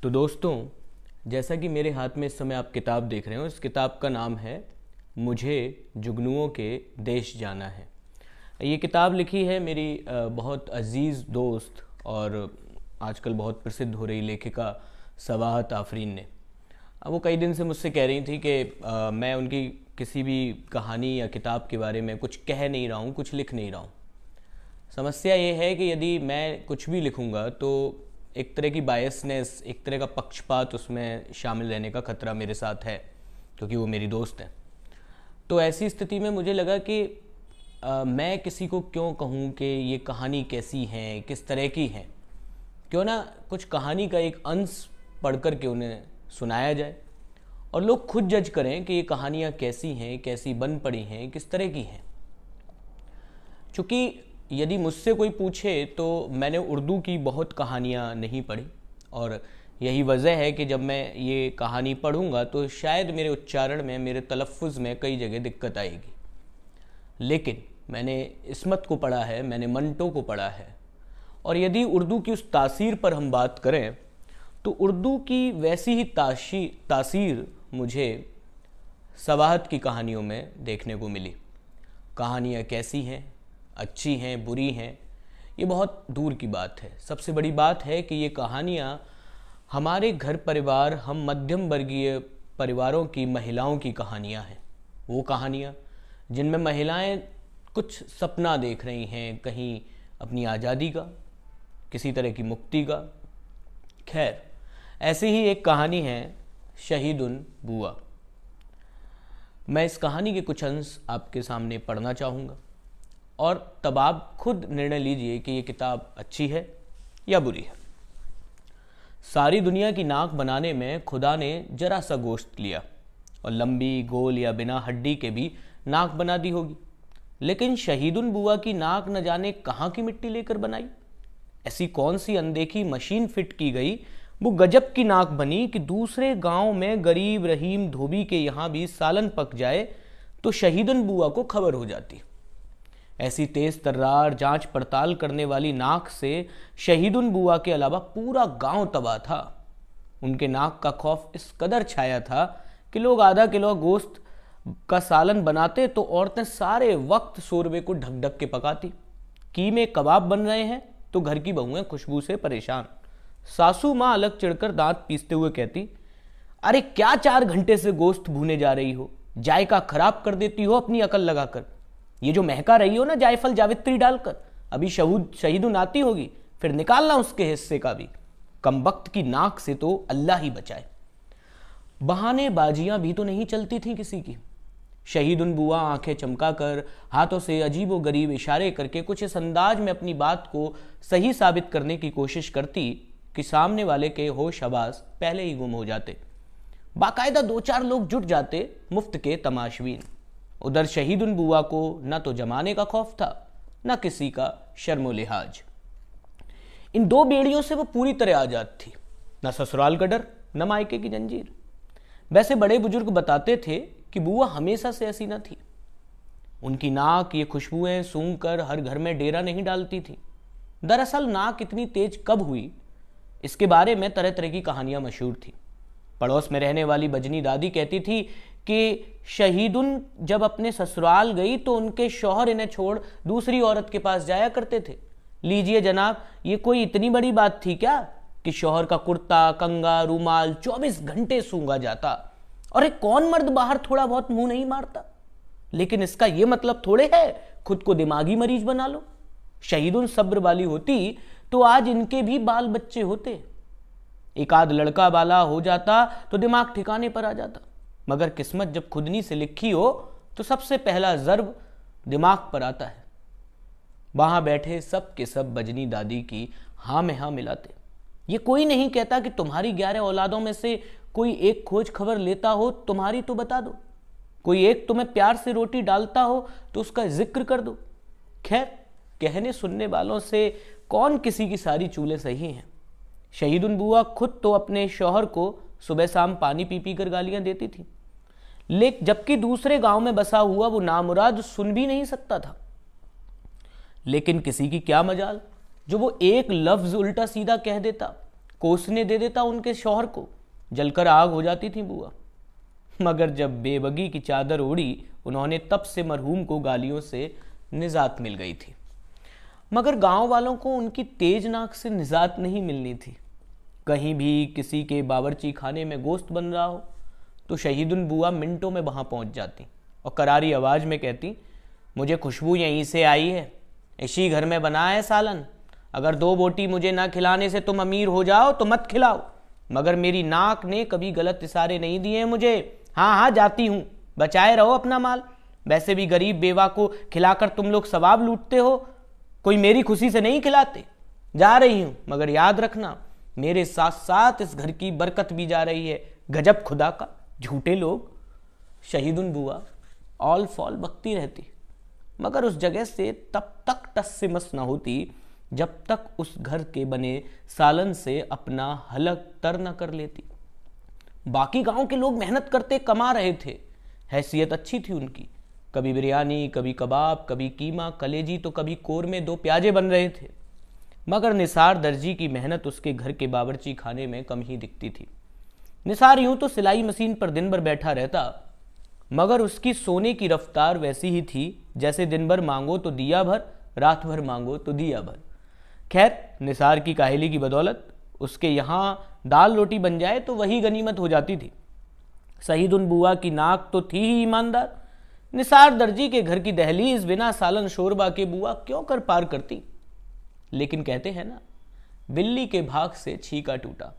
तो दोस्तों, जैसा कि मेरे हाथ में इस समय आप किताब देख रहे हो, इस किताब का नाम है मुझे जुगनुओं के देश जाना है। ये किताब लिखी है मेरी बहुत अजीज़ दोस्त और आजकल बहुत प्रसिद्ध हो रही लेखिका सवाहत आफरीन ने। वो कई दिन से मुझसे कह रही थी कि मैं उनकी किसी भी कहानी या किताब के बारे में कुछ कह नहीं रहा हूँ, कुछ लिख नहीं रहा हूँ। समस्या ये है कि यदि मैं कुछ भी लिखूँगा तो एक तरह की बायसनेस, एक तरह का पक्षपात उसमें शामिल रहने का खतरा मेरे साथ है, क्योंकि वो मेरी दोस्त हैं। तो ऐसी स्थिति में मुझे लगा कि मैं किसी को क्यों कहूँ कि ये कहानी कैसी है, किस तरह की है। क्यों ना कुछ कहानी का एक अंश पढ़ कर के उन्हें सुनाया जाए और लोग खुद जज करें कि ये कहानियाँ कैसी हैं, कैसी बन पड़ी हैं, किस तरह की हैं। चूँकि यदि मुझसे कोई पूछे तो मैंने उर्दू की बहुत कहानियाँ नहीं पढ़ी, और यही वजह है कि जब मैं ये कहानी पढ़ूंगा तो शायद मेरे उच्चारण में, मेरे तलफ़ुज़ में कई जगह दिक्कत आएगी। लेकिन मैंने इस्मत को पढ़ा है, मैंने मंटो को पढ़ा है, और यदि उर्दू की उस तासीर पर हम बात करें तो उर्दू की वैसी ही तासीर मुझे सवाहत की कहानियों में देखने को मिली। कहानियाँ कैसी हैं, अच्छी हैं, बुरी हैं, ये बहुत दूर की बात है। सबसे बड़ी बात है कि ये कहानियाँ हमारे घर परिवार, हम मध्यम वर्गीय परिवारों की महिलाओं की कहानियाँ हैं। वो कहानियाँ जिनमें महिलाएं कुछ सपना देख रही हैं, कहीं अपनी आज़ादी का, किसी तरह की मुक्ति का। खैर, ऐसी ही एक कहानी है शहीदुन बुआ। मैं इस कहानी के कुछ अंश आपके सामने पढ़ना चाहूँगा और तब आप खुद निर्णय लीजिए कि ये किताब अच्छी है या बुरी है। सारी दुनिया की नाक बनाने में खुदा ने जरा सा गोश्त लिया और लंबी, गोल या बिना हड्डी के भी नाक बना दी होगी, लेकिन शहीदुन बुआ की नाक न जाने कहाँ की मिट्टी लेकर बनाई। ऐसी कौन सी अनदेखी मशीन फिट की गई, वो गजब की नाक बनी कि दूसरे गांव में गरीब रहीम धोबी के यहाँ भी सालन पक जाए तो शहीदुन बुआ को खबर हो जाती। ऐसी तेज तर्रार, जांच पड़ताल करने वाली नाक से शहीदुन बुआ के अलावा पूरा गांव तबाह था। उनके नाक का खौफ इस कदर छाया था कि लोग आधा किलो गोश्त का सालन बनाते तो औरतें सारे वक्त शोरबे को ढक ढक के पकाती। कीमे कबाब बन रहे हैं तो घर की बहुएं खुशबू से परेशान। सासू माँ अलग चिढ़कर दांत पीसते हुए कहती, अरे क्या 4 घंटे से गोश्त भूने जा रही हो, जायका खराब कर देती हो अपनी अकल लगाकर। ये जो महका रही हो ना जायफल जावित्री डालकर, अभी शहीदुन आती होगी, फिर निकालना उसके हिस्से का भी। कमबख्त की नाक से तो अल्लाह ही बचाए। बहानेबाजियां भी तो नहीं चलती थी किसी की। शहीदुन बुआ आंखें चमकाकर, हाथों से अजीबो गरीब इशारे करके कुछ इस अंदाज में अपनी बात को सही साबित करने की कोशिश करती कि सामने वाले के होश हवास पहले ही गुम हो जाते। बाकायदा 2-4 लोग जुट जाते मुफ्त के तमाशबीन। उधर शहीदुन बुआ को न तो जमाने का खौफ था, न किसी का शर्मो लिहाज। इन 2 बेड़ियों से वो पूरी तरह आजाद थी, न ससुराल का डर, न मायके की जंजीर। वैसे बड़े बुजुर्ग बताते थे कि बुआ हमेशा से ऐसी न थी। उनकी नाक ये खुशबुएं सूंघ कर हर घर में डेरा नहीं डालती थी। दरअसल नाक इतनी तेज कब हुई, इसके बारे में तरह तरह की कहानियां मशहूर थी। पड़ोस में रहने वाली बजनी दादी कहती थी कि शहीदुन जब अपने ससुराल गई तो उनके शौहर इन्हें छोड़ दूसरी औरत के पास जाया करते थे। लीजिए जनाब, ये कोई इतनी बड़ी बात थी क्या कि शौहर का कुर्ता, कंगा, रूमाल 24 घंटे सूंघा जाता। और एक कौन मर्द बाहर थोड़ा बहुत मुंह नहीं मारता। लेकिन इसका यह मतलब थोड़े है खुद को दिमागी मरीज बना लो। शहीदुन सब्र वाली होती तो आज इनके भी बाल बच्चे होते। एक आध लड़का बाला हो जाता तो दिमाग ठिकाने पर आ जाता, मगर किस्मत जब खुदनी से लिखी हो तो सबसे पहला ज़र्ब दिमाग पर आता है। वहां बैठे सब के सब बजनी दादी की हाँ में हाँ मिलाते। ये कोई नहीं कहता कि तुम्हारी 11 औलादों में से कोई एक खोज खबर लेता हो, तुम्हारी तो बता दो। कोई एक तुम्हें प्यार से रोटी डालता हो तो उसका जिक्र कर दो। खैर, कहने सुनने वालों से कौन किसी की सारी चूलें सही हैं। शहीदुन बुआ खुद तो अपने शौहर को सुबह शाम पानी पी पी कर गालियां देती थी, जबकि दूसरे गांव में बसा हुआ वो नामुराद सुन भी नहीं सकता था। लेकिन किसी की क्या मजाल जो वो एक लफ्ज उल्टा सीधा कह देता। कोसने दे देता उनके शौहर को, जलकर आग हो जाती थी बुआ। मगर जब बेबगी की चादर ओढ़ी, उन्होंने तब से मरहूम को गालियों से निजात मिल गई थी। मगर गांव वालों को उनकी तेज नाक से निजात नहीं मिलनी थी। कहीं भी किसी के बावर्ची खाने में गोश्त बन रहा हो तो शहीदुन बुआ मिनटों में वहां पहुंच जाती और करारी आवाज में कहती, मुझे खुशबू यहीं से आई है, इसी घर में बना है सालन। अगर 2 बोटी मुझे ना खिलाने से तुम अमीर हो जाओ तो मत खिलाओ, मगर मेरी नाक ने कभी गलत इशारे नहीं दिए मुझे। हाँ हाँ, जाती हूं, बचाए रहो अपना माल। वैसे भी गरीब बेवा को खिलाकर तुम लोग सवाब लूटते हो, कोई मेरी खुशी से नहीं खिलाते। जा रही हूं, मगर याद रखना मेरे साथ साथ इस घर की बरकत भी जा रही है। गजब खुदा का, झूठे लोग। शहीदुन बुआ ऑल फॉल बकती रहती, मगर उस जगह से तब तक टस से मस न होती जब तक उस घर के बने सालन से अपना हलक तर न कर लेती। बाकी गांव के लोग मेहनत करते कमा रहे थे, हैसियत अच्छी थी उनकी। कभी बिरयानी, कभी कबाब, कभी कीमा कलेजी, तो कभी कोरमे 2 प्याजे बन रहे थे। मगर निसार दर्जी की मेहनत उसके घर के बावर्ची खाने में कम ही दिखती थी। निसार यूं तो सिलाई मशीन पर दिन भर बैठा रहता, मगर उसकी सोने की रफ्तार वैसी ही थी जैसे दिन भर मांगो तो दिया भर, रात भर मांगो तो दिया भर। खैर, निसार की काहली की बदौलत उसके यहाँ दाल रोटी बन जाए तो वही गनीमत हो जाती थी। शहीदुन बुआ की नाक तो थी ही ईमानदार। निसार दर्जी के घर की दहलीज बिना सालन शोरबा के बुआ क्यों कर पार करती। लेकिन कहते हैं ना, बिल्ली के भाग से छीका टूटा।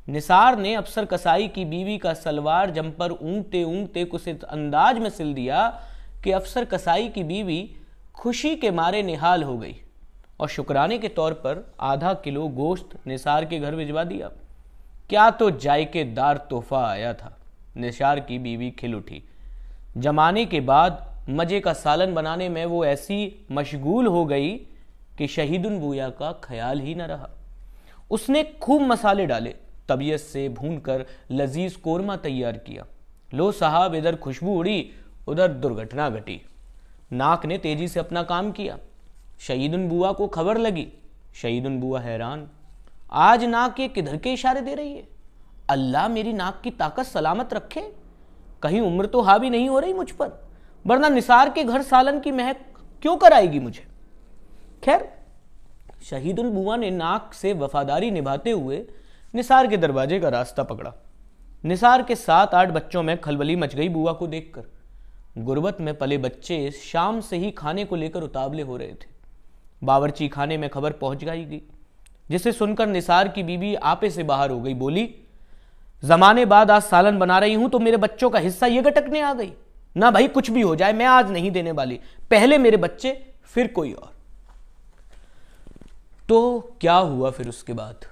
निसार ने अफसर कसाई की बीवी का सलवार जंपर ऊंघते ऊंघते कुछ इस अंदाज में सिल दिया कि अफसर कसाई की बीवी खुशी के मारे निहाल हो गई और शुक्राने के तौर पर आधा किलो गोश्त निसार के घर भिजवा दिया। क्या तो जायकेदार तोहफा आया था। निसार की बीवी खिल उठी। जमाने के बाद मजे का सालन बनाने में वो ऐसी मशगूल हो गई कि शहीदुन बुया का ख्याल ही न रहा। उसने खूब मसाले डाले, तबीयत से भूनकर लजीज कोरमा तैयार किया। लो साहब, इधर खुशबू उड़ी, उधर दुर्घटना घटी। नाक ने तेजी से अपना काम किया। शहीदुन बुआ को खबर लगी। शहीदुन बुआ हैरान, आज नाक ये किधर के इशारे दे रही है? अल्लाह मेरी नाक की ताकत सलामत रखे, कहीं उम्र तो हावी नहीं हो रही मुझ पर, वरना निसार के घर सालन की महक क्यों कराएगी मुझे। खैर, शहीदुन बुआ ने नाक से वफादारी निभाते हुए निसार के दरवाजे का रास्ता पकड़ा। निसार के 7-8 बच्चों में खलबली मच गई बुआ को देखकर। गुर्बत में पले बच्चे शाम से ही खाने को लेकर उतावले हो रहे थे। बावर्ची खाने में खबर पहुंच गई, जिसे सुनकर निसार की बीवी आपे से बाहर हो गई। बोली, जमाने बाद आज सालन बना रही हूं तो मेरे बच्चों का हिस्सा ये गटकने आ गई ना। भाई कुछ भी हो जाए, मैं आज नहीं देने वाली, पहले मेरे बच्चे फिर कोई और। तो क्या हुआ फिर उसके बाद?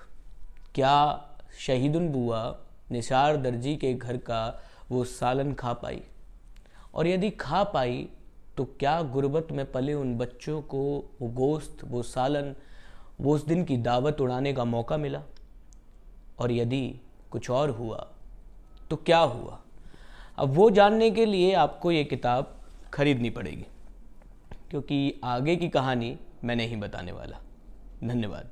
क्या शहीदुन बुआ निसार दर्जी के घर का वो सालन खा पाई? और यदि खा पाई तो क्या गुर्बत में पले उन बच्चों को वो गोश्त, वो सालन, वो उस दिन की दावत उड़ाने का मौका मिला? और यदि कुछ और हुआ तो क्या हुआ? अब वो जानने के लिए आपको ये किताब खरीदनी पड़ेगी, क्योंकि आगे की कहानी मैं नहीं बताने वाला। धन्यवाद।